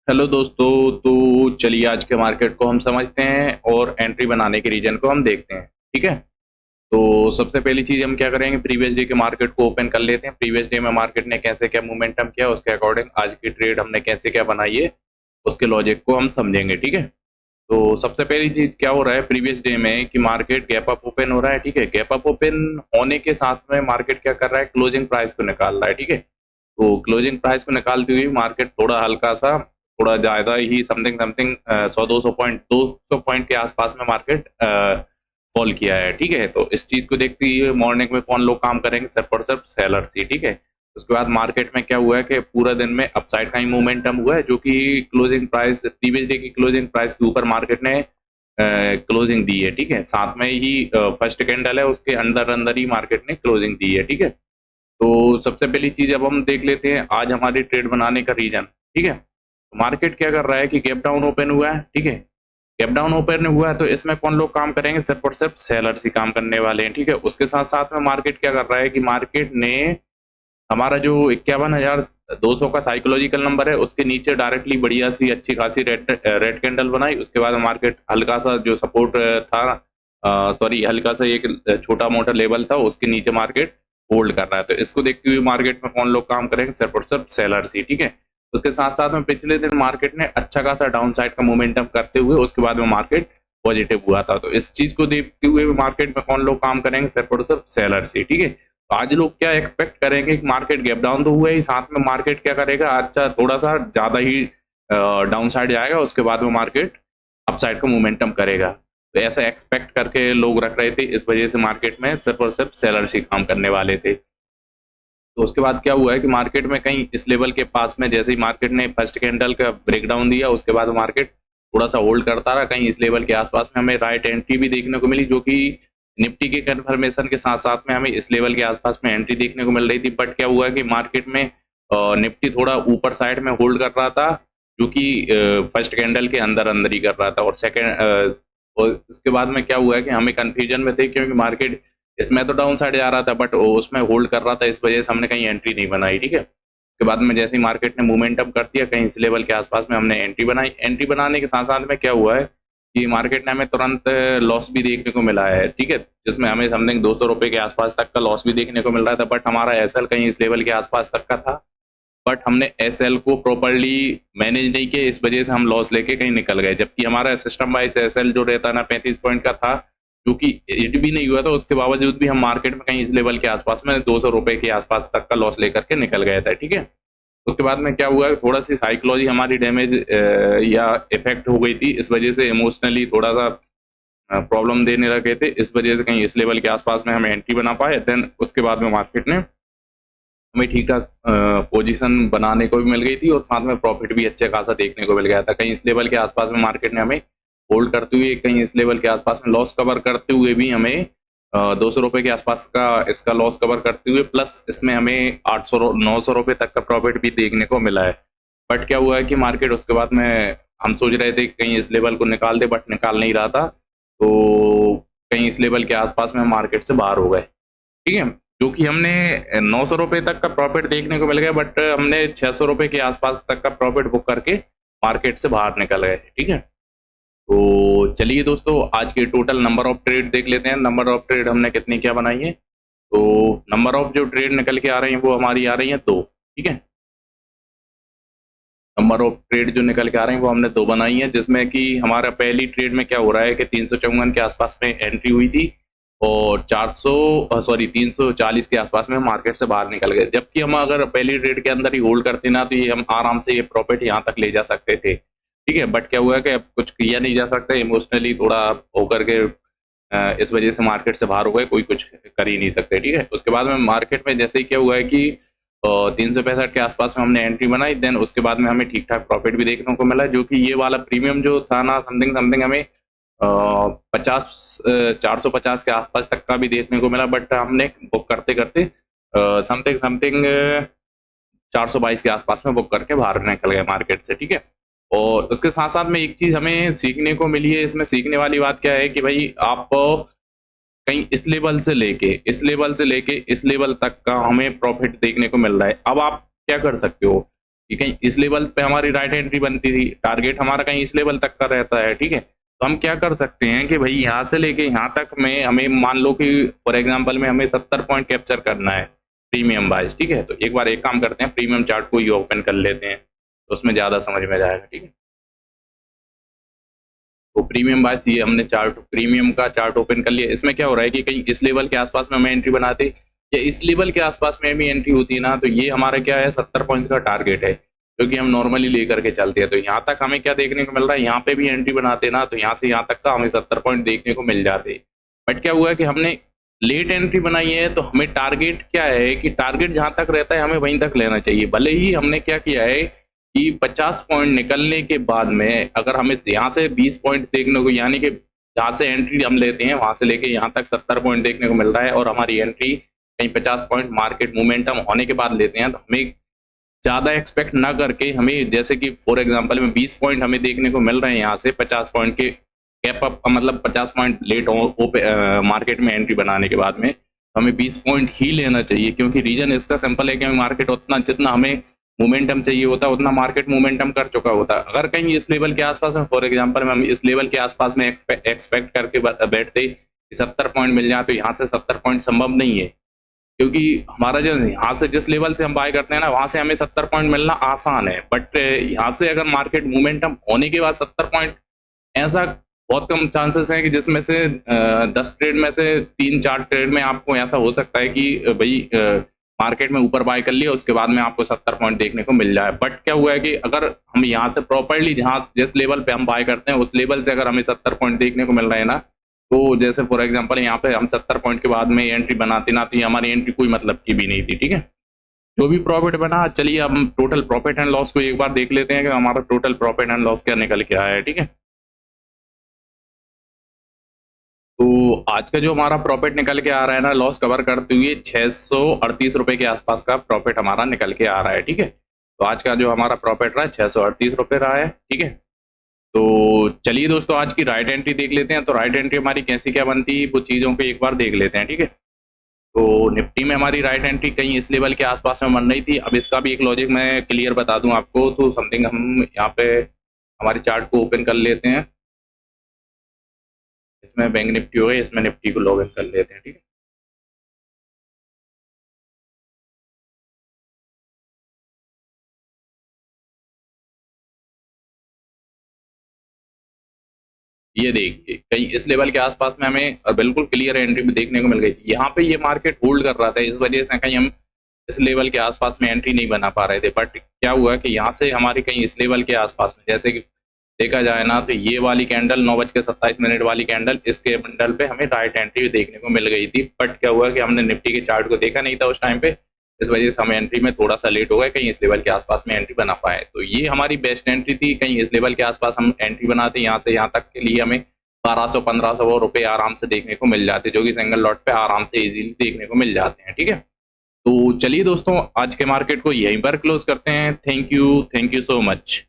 Hello दोस्तों। तो चलिए आज के मार्केट को हम समझते हैं और एंट्री बनाने के रीजन को हम देखते हैं। ठीक है। तो सबसे पहली चीज हम क्या करेंगे, प्रीवियस डे के मार्केट को ओपन कर लेते हैं। प्रीवियस डे में मार्केट ने कैसे क्या मोमेंटम किया, उसके अकॉर्डिंग आज की ट्रेड हमने कैसे क्या बनाई है, उसके लॉजिक को हम समझेंगे। ठीक है। तो सबसे पहली चीज क्या हो रहा है प्रीवियस डे में कि मार्केट गैप अप ओपन हो रहा है। ठीक है। गैप अप ओपन होने के साथ में मार्केट क्या कर रहा है, क्लोजिंग प्राइस को निकाल रहा है। ठीक है। तो क्लोजिंग प्राइस को निकालते हुए मार्केट थोड़ा हल्का सा, थोड़ा ज्यादा ही समथिंग समथिंग 100-200 पॉइंट के आसपास में मार्केट फॉल किया है। ठीक है। तो इस चीज को देखते हुए मॉर्निंग में कौन लोग काम करेंगे, सिर्फ और सिर्फ सेलर्स ही। ठीक है। उसके बाद मार्केट में क्या हुआ है कि पूरा दिन में अपसाइड का ही मोमेंटम हुआ है, जो कि क्लोजिंग प्राइस प्रीवियस डे की क्लोजिंग प्राइस के ऊपर मार्केट ने क्लोजिंग दी है। ठीक है। साथ में ही फर्स्ट कैंडल है उसके अंदर अंदर ही मार्केट ने क्लोजिंग दी है। ठीक है। तो सबसे पहली चीज अब हम देख लेते हैं आज हमारी ट्रेड बनाने का रीजन। ठीक है। तो मार्केट क्या कर रहा है कि गैप डाउन ओपन हुआ है। ठीक है। गैप डाउन ओपन हुआ है तो इसमें कौन लोग काम करेंगे, सिर्फ और सिर्फ सेलर्स ही काम करने वाले हैं। ठीक है। उसके साथ साथ में मार्केट क्या कर रहा है कि मार्केट ने हमारा जो 51,200 का साइकोलॉजिकल नंबर है उसके नीचे डायरेक्टली बढ़िया सी अच्छी खासी रेड कैंडल बनाई। उसके बाद मार्केट हल्का सा जो सपोर्ट था, सॉरी हल्का सा एक छोटा मोटा लेवल था, उसके नीचे मार्केट होल्ड कर रहा है। तो इसको देखते हुए मार्केट में कौन लोग काम करेंगे, सिर्फ और सिर्फ सेलर्स ही। ठीक है। उसके साथ साथ में पिछले दिन मार्केट ने अच्छा खासा डाउन साइड का मोमेंटम करते हुए उसके बाद में मार्केट पॉजिटिव हुआ था। तो इस चीज को देखते हुए मार्केट में कौन लोग काम करेंगे, सिर्फ और सिर्फ सेलर्स ही। ठीक है। तो आज लोग क्या एक्सपेक्ट करेंगे कि मार्केट गैप डाउन तो हुआ ही, साथ में मार्केट क्या करेगा, अच्छा थोड़ा सा ज्यादा ही डाउन साइड जाएगा, उसके बाद में मार्केट अपसाइड का मोमेंटम करेगा। तो ऐसा एक्सपेक्ट करके लोग रख रहे थे, इस वजह से मार्केट में सिर्फ और सिर्फ सेलर्स ही काम करने वाले थे। तो उसके बाद क्या हुआ है कि मार्केट में कहीं इस लेवल के पास में जैसे ही मार्केट ने फर्स्ट कैंडल का ब्रेकडाउन दिया, उसके बाद मार्केट थोड़ा सा होल्ड करता रहा। कहीं इस लेवल के आसपास में हमें राइट एंट्री भी देखने को मिली, जो कि निफ्टी के कंफर्मेशन के साथ साथ में हमें इस लेवल के आसपास में एंट्री देखने को मिल रही थी। बट क्या हुआ कि मार्केट में निफ्टी थोड़ा ऊपर साइड में होल्ड कर रहा था, जो कि फर्स्ट कैंडल के अंदर अंदर ही कर रहा था। और सेकेंड और उसके बाद में क्या हुआ है कि हमें कंफ्यूजन में थे, क्योंकि मार्केट इसमें तो डाउन साइड जा रहा था बट उसमें होल्ड कर रहा था, इस वजह से हमने कहीं एंट्री नहीं बनाई। ठीक है। उसके बाद में जैसे ही मार्केट ने मोमेंटम कर दिया, कहीं इस लेवल के आसपास में हमने एंट्री बनाई। एंट्री बनाने के साथ साथ में क्या हुआ है कि मार्केट ने हमें तुरंत लॉस भी देखने को मिला है। ठीक है। जिसमें हमें समथिंग 200 रुपए के आसपास तक का लॉस भी देखने को मिल रहा था। बट हमारा एसएल कहीं इस लेवल के आसपास तक का था, बट हमने एसएल को प्रॉपरली मैनेज नहीं किया, इस वजह से हम लॉस लेके कहीं निकल गए। जबकि हमारा सिस्टम वाइज एसएल जो रहता ना 35 पॉइंट का था, जो कि हिट भी नहीं हुआ था, उसके बावजूद भी हम मार्केट में कहीं इस लेवल के आसपास में 200 रुपए के आसपास तक का लॉस लेकर के निकल गए थे। ठीक है। उसके बाद में क्या हुआ, थोड़ा सी साइकोलॉजी हमारी डैमेज या इफेक्ट हो गई थी, इस वजह से इमोशनली थोड़ा सा प्रॉब्लम देने लगे थे। इस वजह से कहीं इस लेवल के आसपास में हमें एंट्री बना पाए। देन उसके बाद में मार्केट ने हमें ठीक ठाक पोजीशन बनाने को भी मिल गई थी, और साथ में प्रॉफिट भी अच्छे खासा देखने को मिल गया था। कहीं इस लेवल के आसपास में मार्केट ने हमें होल्ड करते हुए, कहीं इस लेवल के आसपास में लॉस कवर करते हुए भी हमें 200 रुपए के आसपास का इसका लॉस कवर करते हुए, प्लस इसमें हमें 800-900 रुपए तक का प्रॉफिट भी देखने को मिला है। बट क्या हुआ है कि मार्केट उसके बाद में हम सोच रहे थे कि कहीं इस लेवल को निकाल दे, बट निकाल नहीं रहा था। तो कहीं इस लेवल के आसपास में हम मार्केट से बाहर हो गए। ठीक है। जो कि हमने 900 रुपए तक का प्रॉफिट देखने को मिल गया, बट हमने 600 रुपए के आसपास तक का प्रॉफिट बुक करके मार्केट से बाहर निकल गए। ठीक है। तो चलिए दोस्तों आज के टोटल नंबर ऑफ ट्रेड देख लेते हैं। नंबर ऑफ ट्रेड हमने कितनी क्या बनाई है। तो नंबर ऑफ जो ट्रेड निकल के आ रही है वो हमारी आ रही है 2। ठीक है। नंबर ऑफ ट्रेड जो निकल के आ रहे हैं वो हमने 2 बनाई है, जिसमें कि हमारा पहली ट्रेड में क्या हो रहा है कि 354 के आसपास में एंट्री हुई थी, और 340 के आसपास में मार्केट से बाहर निकल गए। जबकि हम अगर पहली ट्रेड के अंदर ही होल्ड करते ना, तो ये हम आराम से ये प्रॉफिट यहाँ तक ले जा सकते थे। ठीक है। बट क्या हुआ कि अब कुछ किया नहीं जा सकता, इमोशनली थोड़ा होकर के इस वजह से मार्केट से बाहर हो गए, कोई कुछ कर ही नहीं सकते। ठीक है। उसके बाद में मार्केट में जैसे ही क्या हुआ है कि 365 के आसपास में हमने एंट्री बनाई, देन उसके बाद में हमें ठीक ठाक प्रॉफिट भी देखने को मिला, जो कि ये वाला प्रीमियम जो था ना, समथिंग समथिंग हमें 50 450 के आसपास तक का भी देखने को मिला। बट हमने बुक करते करते समथिंग समथिंग 422 के आसपास में बुक करके बाहर निकल गए मार्केट से। ठीक है। और उसके साथ साथ में एक चीज हमें सीखने को मिली है। इसमें सीखने वाली बात क्या है कि भाई आप कहीं इस लेवल से लेके इस लेवल तक का हमें प्रॉफिट देखने को मिल रहा है। अब आप क्या कर सकते हो, कि कहीं इस लेवल पे हमारी राइट एंट्री बनती थी, टारगेट हमारा कहीं इस लेवल तक का रहता है, ठीक है। तो हम क्या कर सकते हैं कि भाई यहाँ से लेके यहाँ तक में हमें मान लो कि फॉर एग्जांपल में हमें 70 पॉइंट कैप्चर करना है प्रीमियम वाइज, ठीक है। तो एक बार एक काम करते हैं, प्रीमियम चार्ट को ही ओपन कर लेते हैं, तो उसमें ज़्यादा समझ में जाएगा, ठीक है। तो प्रीमियम वाइज ये हमने चार्ट, प्रीमियम का चार्ट ओपन कर लिया। इसमें क्या हो रहा है कि कहीं इस लेवल के आसपास में हमें एंट्री बनाते या इस लेवल के आसपास में भी एंट्री होती है ना, तो ये हमारा क्या है 70 पॉइंट्स का टारगेट है, जो कि हम नॉर्मली लेकर के चलते हैं। तो यहाँ तक हमें क्या देखने को मिल रहा है, यहाँ पे भी एंट्री बनाते ना, तो यहाँ से यहाँ तक का हमें 70 पॉइंट देखने को मिल जाते। बट क्या हुआ कि हमने लेट एंट्री बनाई है, तो हमें टारगेट क्या है कि टारगेट जहां तक रहता है हमें वहीं तक लेना चाहिए। भले ही हमने क्या किया है कि 50 पॉइंट निकलने के बाद में अगर हमें यहाँ से 20 पॉइंट देखने को, यानी कि जहाँ से एंट्री हम लेते हैं वहां से लेके यहाँ तक 70 पॉइंट देखने को मिल रहा है, और हमारी एंट्री कहीं 50 पॉइंट मार्केट मोमेंटम होने के बाद लेते हैं, तो हमें ज़्यादा एक्सपेक्ट ना करके हमें, जैसे कि फॉर एग्जांपल में 20 पॉइंट हमें देखने को मिल रहे हैं यहाँ से 50 पॉइंट के गैप अप, मतलब 50 पॉइंट लेट मार्केट में एंट्री बनाने के बाद में हमें 20 पॉइंट ही लेना चाहिए, क्योंकि रीजन इसका सिंपल है कि हमें मार्केट उतना, जितना हमें मोमेंटम चाहिए होता उतना मार्केट मोमेंटम कर चुका होता। अगर कहीं इस लेवल के आसपास में, फॉर एग्जांपल में हम इस लेवल के आसपास में एक्सपेक्ट करके बैठते कि 70 पॉइंट मिल जाए, तो यहाँ से 70 पॉइंट संभव नहीं है, क्योंकि हमारा जो यहाँ से जिस लेवल से हम बाय करते हैं ना, वहां से हमें 70 पॉइंट मिलना आसान है। बट यहाँ से अगर मार्केट मोमेंटम होने के बाद 70 पॉइंट, ऐसा बहुत कम चांसेस है कि जिसमें से 10 ट्रेड में से 3-4 ट्रेड में आपको ऐसा हो सकता है कि भाई मार्केट में ऊपर बाय कर लिया, उसके बाद में आपको 70 पॉइंट देखने को मिल जाए। बट क्या हुआ है कि अगर हम यहाँ से प्रॉपरली जहाँ जिस लेवल पे हम बाय करते हैं उस लेवल से अगर हमें 70 पॉइंट देखने को मिल रहे हैं ना, तो जैसे फॉर एग्जांपल यहाँ पे हम 70 पॉइंट के बाद में एंट्री बनाते ना, तो ये हमारी एंट्री कोई मतलब की भी नहीं थी, ठीक है। जो भी प्रॉफिट बना, चलिए अब हम टोटल प्रॉफिट एंड लॉस को एक बार देख लेते हैं कि हमारा टोटल प्रॉफिट एंड लॉस क्या निकल के आया है, ठीक है। तो आज का जो हमारा प्रॉफिट निकल के आ रहा है ना, लॉस कवर करते हुए 638 रुपए के आसपास का प्रॉफिट हमारा निकल के आ रहा है, ठीक है। तो आज का जो हमारा प्रॉफिट रहा है 638 रुपए रहा है, ठीक है। तो चलिए दोस्तों, आज की राइट एंट्री देख लेते हैं। तो राइट एंट्री हमारी कैसी क्या बनती है, वो चीज़ों को एक बार देख लेते हैं, ठीक है। तो निफ्टी में हमारी राइट एंट्री कहीं इस लेवल के आसपास में बन रही थी। अब इसका भी एक लॉजिक मैं क्लियर बता दूं आपको। तो समथिंग हम यहाँ पे हमारे चार्ट को ओपन कर लेते हैं, इसमें बैंक निफ्टी हो गई, इसमें निफ्टी को लॉग इन कर लेते हैं, ठीक है। ये देखिए कहीं इस लेवल के आसपास में हमें बिल्कुल क्लियर एंट्री भी देखने को मिल गई थी। यहाँ पे ये मार्केट होल्ड कर रहा था, इस वजह से कहीं हम इस लेवल के आसपास में एंट्री नहीं बना पा रहे थे। बट क्या हुआ कि यहाँ से हमारी कहीं इस लेवल के आसपास में, जैसे कि देखा जाए ना, तो ये वाली कैंडल 9:27 वाली कैंडल, इस कैंडल पे हमें राइट एंट्री देखने को मिल गई थी। बट क्या हुआ कि हमने निफ्टी के चार्ट को देखा नहीं था उस टाइम पे, इस वजह से हमें एंट्री में थोड़ा सा लेट हो गया, कहीं इस लेवल के आसपास में एंट्री बना पाए। तो ये हमारी बेस्ट एंट्री थी, कहीं इस लेवल के आसपास हम एंट्री बनाते, यहाँ से यहाँ तक के लिए हमें 1200-1500 रुपए आराम से देखने को मिल जाते, जो कि सिंगल लॉट पे आराम से इजीली देखने को मिल जाते हैं, ठीक है। तो चलिए दोस्तों, आज के मार्केट को यहीं पर क्लोज करते हैं। Thank you so much.